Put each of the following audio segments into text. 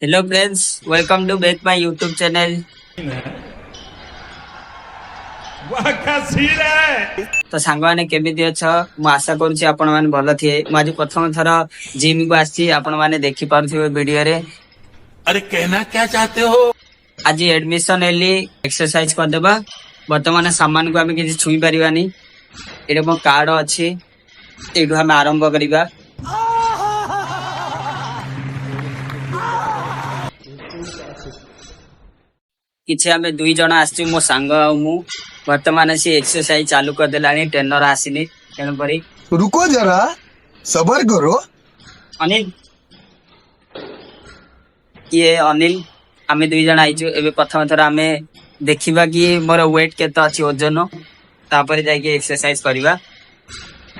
Hello friends, welcome to back my YouTube channel. तो सांगवाने केमिति अछ मु आशा करूची आपण माने भलो थिए मु आज प्रथम थर जिम को आसी आपण माने देखि पारथिबे वीडियो रे। अरे कहना क्या चाहते हो? आज एडमिशन एली एक्सरसाइज कर देबा। वर्तमान सामान को हमें किसी छुई परिबानी। एरे मो कार्ड अछि एडु हम आरंभ करिबा। किछि हमें दुई जण आछि मो संग आ मु वर्तमान से एक्सरसाइज चालू कर देलानी ट्रेनर आसिनी तेन परी रुको जरा सबर करो। अनिल ये अनिल आमे दुई जण आइछु एबे प्रथम थर आमे देखिबा कि मोर वेट केते अछि ओजन तापर जाय के एक्सरसाइज करिबा।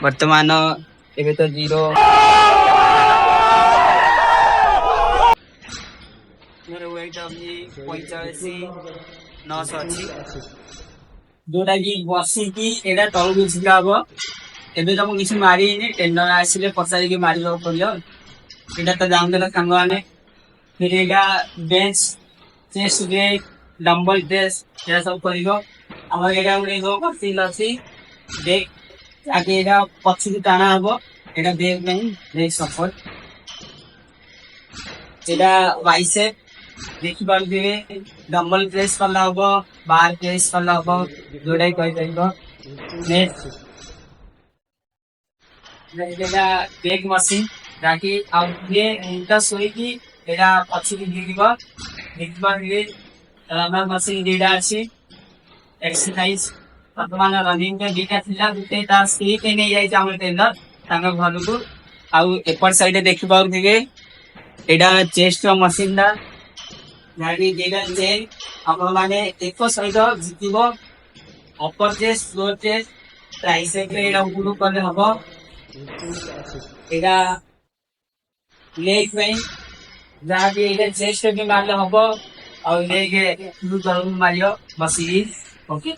वर्तमान एबे तो 0 मोर वेट अभी 85 अछि जोटा कि बसी की एटा तळु बिछिला हबो। एबे तो मु किछि मारी नि टेंडर आसिले पसारी के मारी लो पड़ियो। एटा तो जानदेला सांगवाने फिर एटा bench chest day dumbbell press ये सब करियो। हमर एटा उरे गो मशीन अछि देख आगे एटा पछी के टाना हबो। एटा देख नहीं देख सपोर्ट एटा बाइसेप देखि पारबे डंबल प्रेस करला हबो बार प्रेस करला हबो जोड़ाई कहि जाइबो। नेक्स्ट एटा बेक मशीन ताकि अब ये इनका सोई की एटा पछी के गिरिबो देखबा रे हमर मशीन डीडा अछि एक्सरसाइज वर्तमान रनिंग के डीटा थिला गुटे ता सी के नै जाय हमर टेंडर तांग घर को आउ एपर साइड देखि पाउ थिगे एटा चेस्ट मशीन दा गाड़ी जेगा चेन अपन माने एको साइड जितिबो upper chest lower chest tricep रे एटा उपुरु करले हबो। एटा लेग में जहाँ भी एटा चेस्ट के मारले हबो और लेग टू जरूर मारियो मशीन ओके।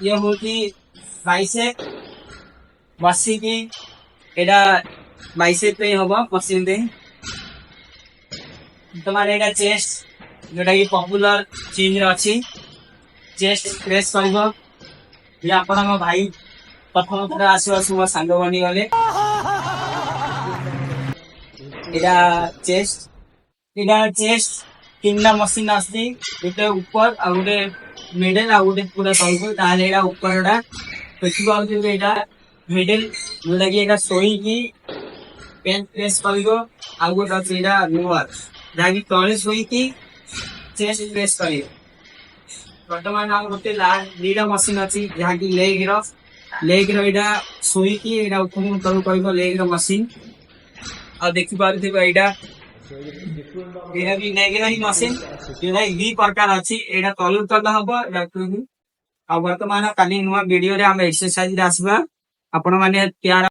ये होती बाइसेप मशीन की एटा बाइसेप पे हबो मशीन दे तुम्हारे एटा चेस्ट जोटा कि पॉपुलर चीज रे अछि चेस्ट प्रेस करबो। ये आपण मो भाई प्रथम थर आसो मो सांग बनी गले एटा चेस्ट तीनटा मशीन आसी एटा ऊपर आ उडे मिडल आ उडे पूरा तळको ताले एटा ऊपरडा देखिबो आ जे एटा मिडल जोटा कि एटा सोई की पेन प्रेस करबो आ गोटा एटा लोअर जाकी तळे सोई की चेस्ट प्रेस करियो। वर्तमान हम गोटे लीडा मशीन अछि जहाँ की लेग रो एटा सोई की एटा ऊपर तळ करबो लेग रो मशीन आ देखि पारथिबो एटा एटा भी लेग रो ही मशीन जेना वी प्रकार अछि एटा तळु तळ हबो आ वर्तमान काली नुवा वीडियो रे हम एक्सरसाइज रे आसबा आपण माने प्यार